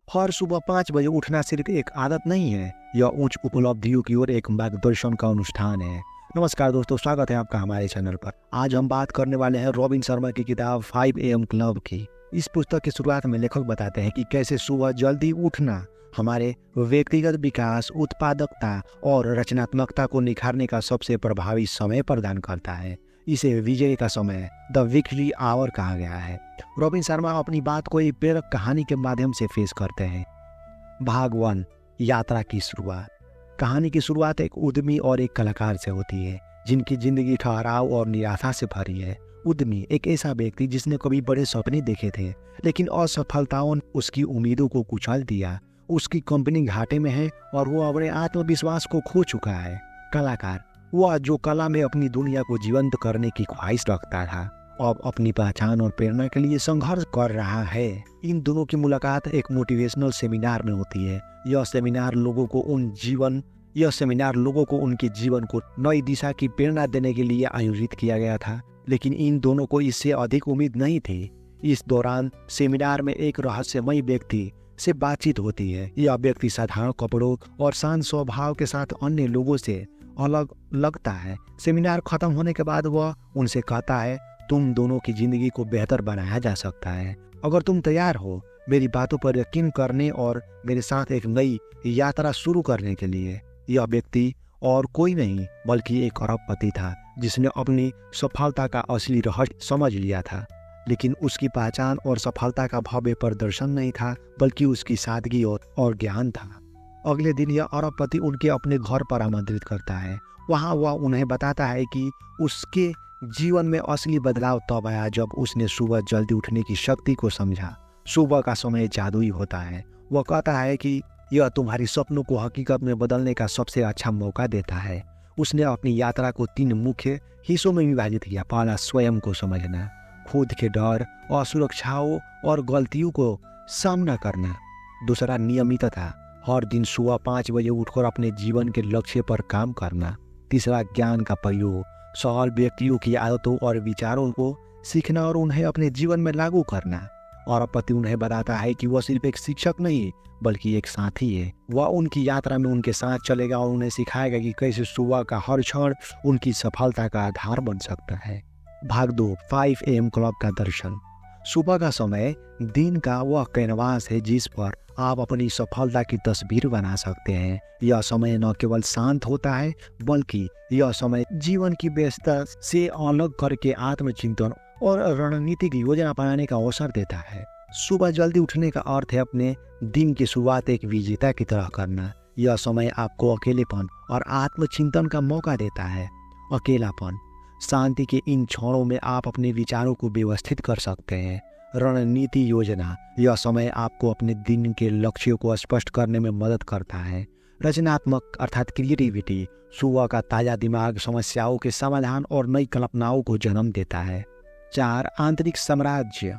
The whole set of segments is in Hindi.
हर सुबह 5 बजे उठना सिर्फ एक आदत नहीं है, यह उच्च उपलब्धियों की ओर एक मार्गदर्शन का अनुष्ठान है। नमस्कार दोस्तों, स्वागत है आपका हमारे चैनल पर। आज हम बात करने वाले हैं रॉबिन शर्मा की किताब 5 AM क्लब की। इस पुस्तक की शुरुआत में लेखक बताते हैं कि कैसे सुबह जल्दी उठना हमारे व्यक्तिगत विकास, उत्पादकता और रचनात्मकता को निखारने का सबसे प्रभावी समय प्रदान करता है। इसे विजय का समय, द विक्ट्री आवर कहा गया है। रॉबिन शर्मा अपनी बात को एक प्रेरक कहानी के माध्यम से पेश करते हैं। भाग 1, यात्रा की शुरुआत। कहानी की शुरुआत एक उद्यमी और एक कलाकार से होती है, जिनकी जिंदगी ठहराव और निराशा से भरी है। उद्यमी एक ऐसा व्यक्ति जिसने कभी बड़े सपने देखे थे, लेकिन असफलताओं ने उसकी उम्मीदों को कुचल दिया। उसकी कंपनी घाटे में है और वो अपने आत्मविश्वास को खो चुका है। कलाकार वह जो कला में अपनी दुनिया को जीवंत करने की ख्वाहिश रखता था, अब अपनी पहचान और प्रेरणा के लिए संघर्ष कर रहा है। इन दोनों की मुलाकात एक मोटिवेशनल सेमिनार में होती है। यह सेमिनार लोगों को उनके जीवन को नई दिशा की प्रेरणा देने के लिए आयोजित किया गया था, लेकिन इन दोनों को इससे अधिक उम्मीद नहीं थी। इस दौरान सेमिनार में एक रहस्यमय व्यक्ति से बातचीत होती है। यह व्यक्ति साधारण कपड़ों और शांत स्वभाव के साथ अन्य लोगों से अलग लगता है। सेमिनार खत्म होने के बाद वह उनसे कहता है, तुम दोनों की जिंदगी को बेहतर बनाया जा सकता है अगर तुम तैयार हो मेरी बातों पर यकीन करने और मेरे साथ एक नई यात्रा शुरू करने के लिए। यह व्यक्ति और कोई नहीं बल्कि एक अरबपति था, जिसने अपनी सफलता का असली रहस्य समझ लिया था। लेकिन उसकी पहचान और सफलता का भव्य प्रदर्शन नहीं था, बल्कि उसकी सादगी और ज्ञान था। अगले दिन यह अरबपति उनके अपने घर पर आमंत्रित करता है। वहाँ वह उन्हें बताता है कि उसके जीवन में असली बदलाव तब आया जब उसने सुबह जल्दी उठने की शक्ति को समझा। सुबह का समय जादुई होता है। वह कहता है कि यह तुम्हारी सपनों को हकीकत में बदलने का सबसे अच्छा मौका देता है। उसने अपनी यात्रा को 3 मुख्य हिस्सों में विभाजित किया। पहला, स्वयं को समझना, खुद के डर, असुरक्षाओं और गलतियों को सामना करना। दूसरा, नियमितता, हर दिन सुबह 5 बजे उठकर अपने जीवन के लक्ष्य पर काम करना। तीसरा, ज्ञान का प्रयोग, सरल व्यक्तियों की आदतों और विचारों को सीखना और उन्हें अपने जीवन में लागू करना। अरबपति उन्हें बताता है कि वह सिर्फ एक शिक्षक नहीं बल्कि एक साथी है। वह उनकी यात्रा में उनके साथ चलेगा और उन्हें सिखाएगा कि कैसे सुबह का हर क्षण उनकी सफलता का आधार बन सकता है। भाग 2, 5 AM क्लब का दर्शन। सुबह का समय दिन का वह कैनवास है जिस पर आप अपनी सफलता की तस्वीर बना सकते हैं। यह समय न केवल शांत होता है, बल्कि यह समय जीवन की व्यस्तता से अलग करके आत्मचिंतन और रणनीतिक योजना बनाने का अवसर देता है। सुबह जल्दी उठने का अर्थ है अपने दिन की शुरुआत एक विजेता की तरह करना। यह समय आपको अकेलेपन और आत्मचिंतन का मौका देता है। अकेलापन, शांति के इन क्षणों में आप अपने विचारों को व्यवस्थित कर सकते हैं। रणनीति योजना, यह समय आपको अपने दिन के लक्ष्यों को स्पष्ट करने में मदद करता है। रचनात्मक अर्थात क्रिएटिविटी, सुबह का ताजा दिमाग समस्याओं के समाधान और नई कल्पनाओं को जन्म देता है। 4, आंतरिक साम्राज्य।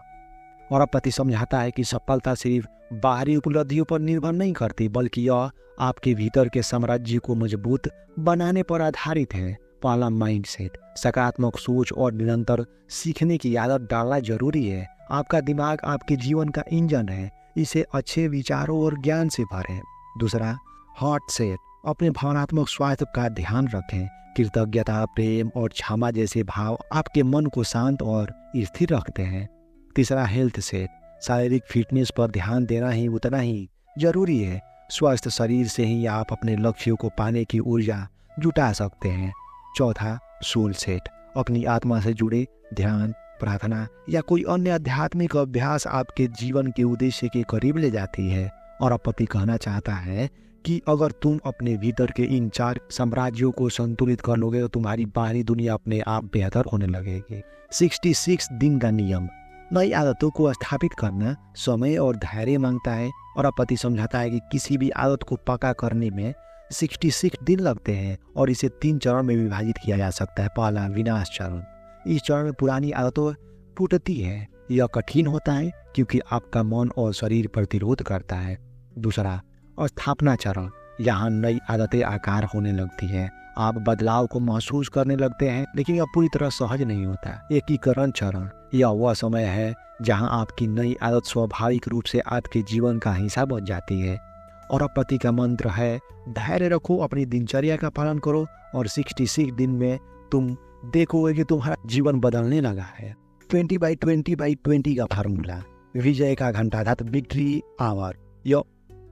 अरबपति समझाता है कि सफलता सिर्फ बाहरी उपलब्धियों पर निर्भर नहीं करती, बल्कि यह आपके भीतर के साम्राज्य को मजबूत बनाने पर आधारित है। पहला, माइंडसेट, सकारात्मक सोच और निरंतर सीखने की आदत डालना जरूरी है। आपका दिमाग आपके जीवन का इंजन है, इसे अच्छे विचारों और ज्ञान से भरें। दूसरा, हार्ट सेट, अपने भावनात्मक स्वास्थ्य का ध्यान रखें। कृतज्ञता, प्रेम और क्षमा जैसे भाव आपके मन को शांत और स्थिर रखते हैं। तीसरा, हेल्थ सेट, शारीरिक फिटनेस पर ध्यान देना ही उतना ही जरूरी है। स्वस्थ शरीर से ही आप अपने लक्ष्यों को पाने की ऊर्जा जुटा सकते हैं। चौथा, सोल सेट, अपनी आत्मा से जुड़े ध्यान, प्रार्थना या कोई अन्य आध्यात्मिक अभ्यास आपके जीवन के उद्देश्य के करीब ले जाती है। और अरबपति कहना चाहता है कि अगर तुम अपने भीतर के इन 4 साम्राज्यों को संतुलित कर लोगे तो तुम्हारी बाहरी दुनिया अपने आप बेहतर होने लगेगी। 66 दिन का नियम, नई आदतों को स्थापित करना समय और धैर्य मांगता है। और अरबपति समझाता है कि किसी भी आदत को पक्का करने में 66 दिन लगते हैं और इसे 3 चरण में विभाजित किया जा सकता है। पहला, विनाश चरण, इस चरण में पुरानी आदतें टूटती है। यह कठिन होता है क्योंकि आपका मन और शरीर प्रतिरोध करता है। दूसरा, स्थापना चरण, यहाँ नई आदतें आकार होने लगती है। आप बदलाव को महसूस करने लगते हैं, लेकिन यह पूरी तरह सहज नहीं होता। एकीकरण चरण, यह वह समय है जहां आपकी नई आदत स्वाभाविक रूप से आपके जीवन का हिस्सा बन जाती है। और पति का मंत्र है, धैर्य रखो, अपनी दिनचर्या का पालन करो और 66 दिन में तुम देखोगे कि तुम्हारा जीवन बदलने लगा है। 20/20/20 का फार्मूला, विजय का घंटा अर्थात विक्ट्री आवर। यह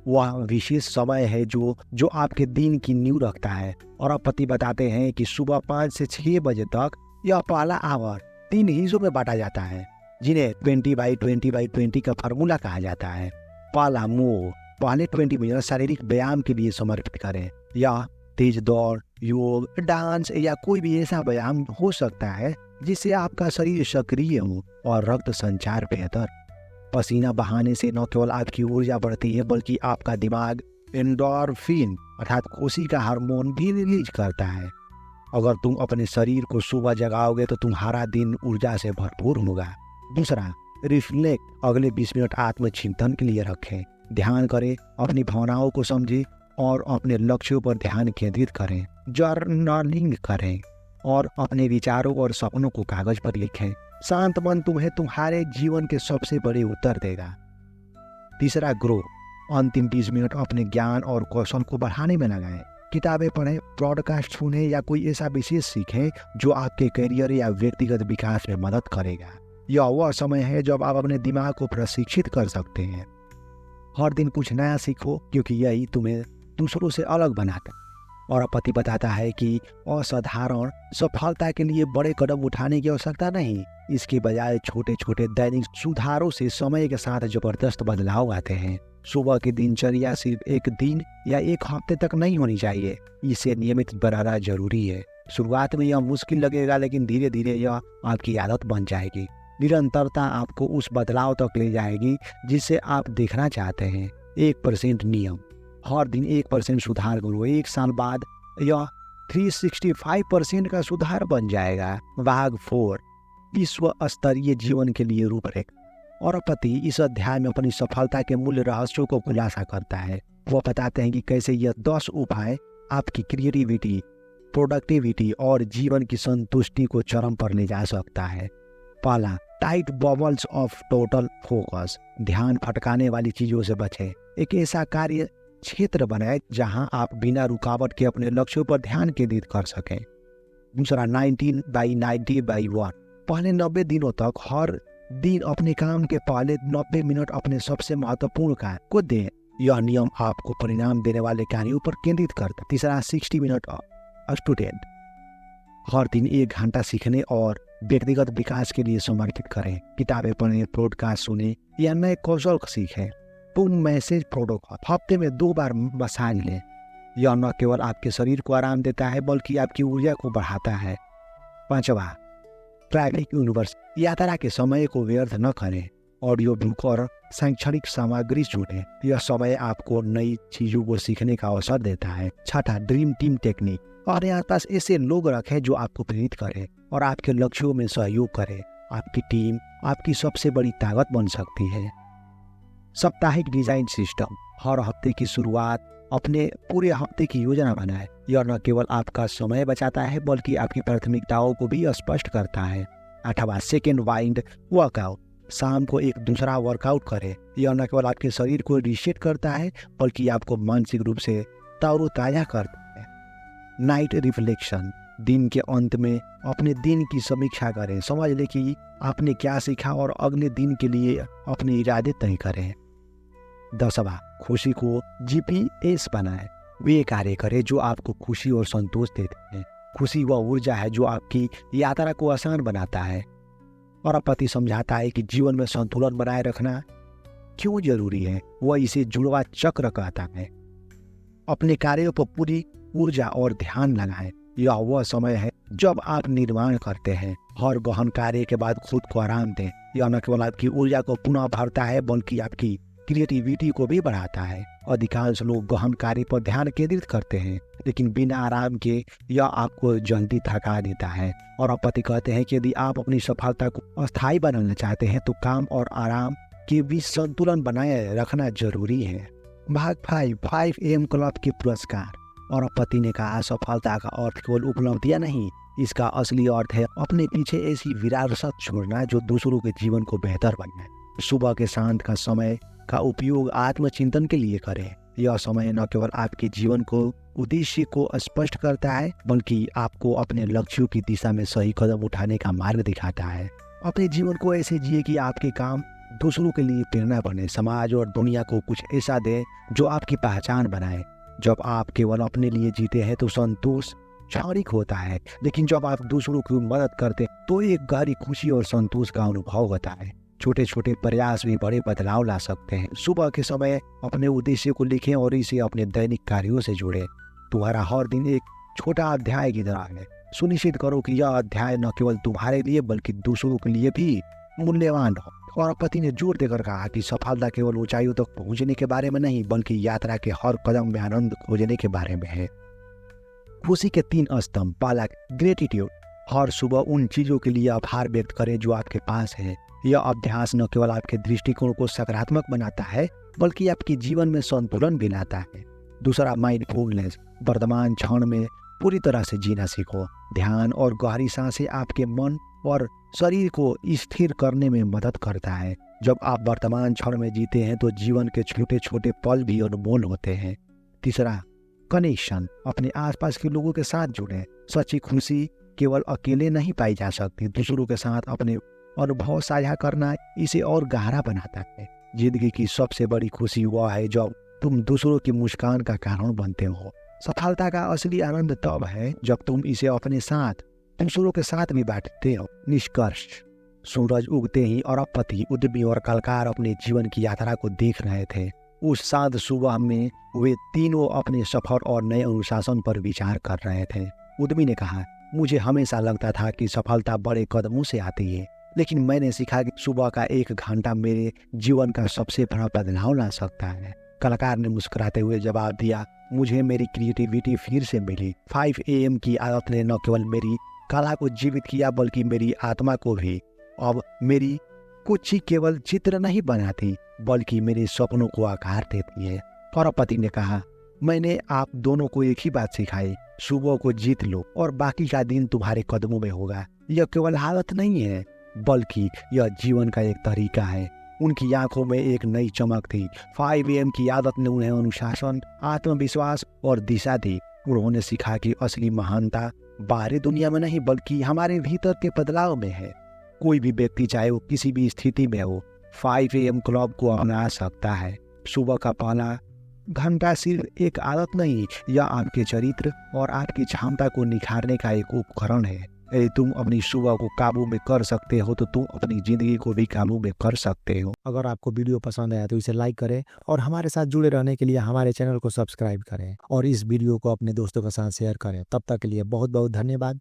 वह विशेष समय है जो आपके दिन की नींव रखता है। और पति बताते हैं कि सुबह 5 से 6 बजे तक यह पहला आवर 3 हिस्सों में बांटा जाता है, जिन्हें 20/20/20 का फार्मूला कहा जाता है। पहला मोह, पहले 20 मिनट शारीरिक व्यायाम के लिए समर्पित करें, या तेज दौड़, योग, डांस या कोई भी ऐसा व्यायाम हो सकता है जिससे आपका शरीर सक्रिय हो और रक्त संचार बेहतर। पसीना बहाने से न केवल आपकी ऊर्जा बढ़ती है, बल्कि आपका दिमाग एंडोर्फिन अर्थात खुशी का हार्मोन भी रिलीज करता है। अगर तुम अपने शरीर को सुबह जगाओगे तो तुम्हारा दिन ऊर्जा से भरपूर होगा। दूसरा, रिफ्लेक्ट, अगले 20 मिनट आत्मचिंतन के लिए रखें। ध्यान करें, अपनी भावनाओं को समझें और अपने लक्ष्यों पर ध्यान केंद्रित करें। जर्नलिंग करें और अपने विचारों और सपनों को कागज पर लिखें। शांत मन तुम्हें तुम्हारे जीवन के सबसे बड़े उत्तर देगा। तीसरा, ग्रो, अंतिम 20 मिनट अपने ज्ञान और कौशल को बढ़ाने में लगाएं। किताबें पढ़ें, ब्रॉडकास्ट सुनें या कोई ऐसा विशेष सीखें जो आपके करियर या व्यक्तिगत विकास में मदद करेगा। यह वह समय है जब आप अपने दिमाग को प्रशिक्षित कर सकते हैं। हर दिन कुछ नया सीखो, क्योंकि यही तुम्हें दूसरों से अलग बनाता है। और पति बताता है कि असाधारण सफलता के लिए बड़े कदम उठाने की आवश्यकता नहीं, इसके बजाय छोटे छोटे दैनिक सुधारों से समय के साथ जबरदस्त बदलाव आते हैं। सुबह की दिनचर्या सिर्फ एक दिन या एक हफ्ते तक नहीं होनी चाहिए, इसे नियमित बनाना जरूरी है। शुरुआत में यह मुश्किल लगेगा, लेकिन धीरे धीरे यह आपकी आदत बन जाएगी। निरंतरता आपको उस बदलाव तक ले जाएगी जिसे आप देखना चाहते हैं। 1% नियम, हर दिन 1% सुधार करो। 1 साल बाद यह 365% का सुधार बन जाएगा। भाग 4, विश्व स्तरीय जीवन के लिए रूपरेखा। और पति इस अध्याय में अपनी सफलता के मूल रहस्यों को खुलासा करता है। वह बताते हैं कि कैसे यह 10 उपाय आपकी क्रिएटिविटी, प्रोडक्टिविटी और जीवन की संतुष्टि को चरम पर ले जा सकता है। पहला, tight bubbles of total focus, ध्यान भटकाने वाली चीजों से बचें। एक ऐसा कार्य क्षेत्र बनाएं जहां आप बिना रुकावट के अपने लक्ष्यों पर ध्यान केंद्रित कर सकें। दूसरा, 19/90/1, पहले 90 दिनों तक हर दिन अपने काम के पहले 90 मिनट अपने सबसे महत्वपूर्ण कार्य को दें। यह नियम आपको परिणाम देने वाले कार्यों पर केंद्रित करता है। तीसरा, 60 मिनट स्टूडेंट, हर दिन 1 घंटा सीखने और व्यक्तिगत विकास के लिए समर्पित करें। किताबें पढ़ें, पॉडकास्ट सुने या नए कौशल सीखें। पूर्ण मैसेज प्रोटोकॉल, हफ्ते में 2 बार मसाज लें। यह न केवल आपके शरीर को आराम देता है, बल्कि आपकी ऊर्जा को बढ़ाता है। 5वां, ट्रैवलिंग यूनिवर्स, यात्रा के समय को व्यर्थ न करें। ऑडियो बुक और शैक्षणिक सामग्री चुनें, यह समय आपको नई चीजों को सीखने का अवसर देता है। 6, ड्रीम टीम टेक्निक, और यहाँ पास ऐसे लोग रखें जो आपको प्रेरित करें और आपके लक्ष्यों में सहयोग करें। आपकी टीम आपकी सबसे बड़ी ताकत बन सकती है। साप्ताहिक डिजाइन सिस्टम, हर हफ्ते की शुरुआत अपने पूरे हफ्ते की योजना बनाएं। यह न केवल आपका समय बचाता है, बल्कि आपकी प्राथमिकताओं को भी स्पष्ट करता है। 8वां, सेकेंड वाइंड वर्कआउट, शाम को एक दूसरा वर्कआउट करें। यह न केवल आपके शरीर को रीसेट करता है, बल्कि आपको मानसिक रूप से तरोताजा करता है। नाइट रिफ्लेक्शन, दिन के अंत में अपने दिन की समीक्षा करें, समझ लें कि आपने क्या सीखा और अगले दिन के लिए अपने इरादे तय करें। 10वां, खुशी को GPS बनाएं, वे कार्य करें जो आपको खुशी और संतोष देते हैं। खुशी वह ऊर्जा है जो आपकी यात्रा को आसान बनाता है। और पति समझाता है कि जीवन में संतुलन बनाए रखना क्यों जरूरी है। वह इसे जुड़वा चक्र कहता है। अपने कार्यों पर पूरी ऊर्जा और ध्यान लगाएं। यह वह समय है जब आप निर्माण करते हैं। हर गहन कार्य के बाद खुद को आराम दें। यह न केवल आपकी ऊर्जा को पुनः भरता है, बल्कि आपकी क्रिएटिविटी को भी बढ़ाता है। अधिकांश लोग गहन कार्य पर ध्यान केंद्रित करते हैं, लेकिन बिना आराम के यह आपको जल्दी थका देता है। और पति कहते हैं कि यदि आप अपनी सफलता को अस्थायी बनाना चाहते हैं तो काम और आराम के बीच संतुलन बनाए रखना जरूरी है। भाग 5 AM क्लब के पुरस्कार, और पति ने कहा, सफलता का अर्थ केवल उपलब्धियां नहीं, इसका असली अर्थ है अपने पीछे ऐसी विरासत छोड़ना जो दूसरों के जीवन को बेहतर बनाए। सुबह के शांत का समय का उपयोग आत्मचिंतन के लिए करें। यह समय न केवल आपके जीवन को उद्देश्य को स्पष्ट करता है, बल्कि आपको अपने लक्ष्यों की दिशा में सही कदम उठाने का मार्ग दिखाता है। अपने जीवन को ऐसे जिए कि आपके काम दूसरों के लिए प्रेरणा बने, समाज और दुनिया को कुछ ऐसा दे जो आपकी पहचान बनाए। जब आप केवल अपने लिए जीते हैं तो संतोष क्षणिक होता है, लेकिन जब आप दूसरों की मदद करते हैं तो एक गहरी खुशी और संतोष का अनुभव होता है। छोटे छोटे प्रयास भी बड़े बदलाव ला सकते हैं। सुबह के समय अपने उद्देश्य को लिखें और इसे अपने दैनिक कार्यों से जोड़ें। तुम्हारा हर दिन एक छोटा अध्याय की तरह है। सुनिश्चित करो कि यह अध्याय न केवल तुम्हारे लिए बल्कि दूसरों के लिए भी मूल्यवान हो। और पति ने जोर देकर कहा कि सफलता केवल ऊंचाइयों तक पहुंचने के बारे में नहीं, बल्कि यात्रा के हर कदम में आनंद खोजने के बारे में है। खुशी के 3 स्तंभ। पहला, ग्रेटिट्यूड। हर सुबह उन चीजों के लिए आभार व्यक्त करें जो आपके पास है। यह अभ्यास न केवल आपके दृष्टिकोण को सकारात्मक बनाता है, बल्कि आपके जीवन में संतुलन भी लाता है। दूसरा, माइंडफुलनेस। वर्तमान क्षण में पूरी तरह से जीना सीखो। ध्यान और गहरी सांसें आपके मन और शरीर को स्थिर करने में मदद करता है। जब आप वर्तमान क्षण में जीते हैं तो जीवन के छोटे छोटे पल भी अनमोल होते हैं। तीसरा, कनेक्शन। अपने आसपास के लोगों के साथ जुड़ें। सच्ची खुशी केवल अकेले नहीं पाई जा सकती, दूसरों के साथ अपने अनुभव साझा करना इसे और गहरा बनाता है। जिंदगी की सबसे बड़ी खुशी वह है जब तुम दूसरों की मुस्कान का कारण बनते हो। सफलता का असली आनंद तब है जब तुम इसे अपने साथ दूसरों के साथ भी बांटते हो। निष्कर्ष, सूरज उगते ही अरबपति, उद्यमी और कलाकार अपने जीवन की यात्रा को देख रहे थे। उस शांत सुबह में वे तीनों अपने सफर और नए अनुशासन पर विचार कर रहे थे। उद्यमी ने कहा, मुझे हमेशा लगता था कि सफलता बड़े कदमों से आती है, लेकिन मैंने सीखा कि सुबह का 1 घंटा मेरे जीवन का सबसे बड़ा बदलाव ला सकता है। कलाकार ने मुस्कुराते हुए जवाब दिया, मुझे मेरी क्रिएटिविटी फिर से मिली। 5 AM की आदत ने न केवल मेरी कला को जीवित किया बल्कि मेरी आत्मा को भी। अब मेरी कुछ ही केवल चित्र नहीं बनाती बल्कि मेरे सपनों को आकार देती है। अरबपति ने कहा, मैंने आप दोनों को एक ही बात सिखाई, सुबह को जीत लो और बाकी का दिन तुम्हारे कदमों में होगा। यह केवल आदत नहीं है बल्कि यह जीवन का एक तरीका है। उनकी आंखों में एक नई चमक थी। 5 AM की आदत ने उन्हें अनुशासन, आत्मविश्वास और दिशा दी। उन्होंने सीखा कि असली महानता बाहरी दुनिया में नहीं बल्कि हमारे भीतर के बदलाव में है। कोई भी व्यक्ति चाहे वो किसी भी स्थिति में हो 5 AM क्लब को अपना सकता है। सुबह का पहला घंटा सिर्फ एक आदत नहीं, यह आपके चरित्र और आपकी क्षमता को निखारने का एक उपकरण है। यदि तुम अपनी सुबह को काबू में कर सकते हो तो तुम अपनी जिंदगी को भी काबू में कर सकते हो। अगर आपको वीडियो पसंद आया तो इसे लाइक करें और हमारे साथ जुड़े रहने के लिए हमारे चैनल को सब्सक्राइब करें और इस वीडियो को अपने दोस्तों के साथ शेयर करें। तब तक के लिए बहुत बहुत धन्यवाद।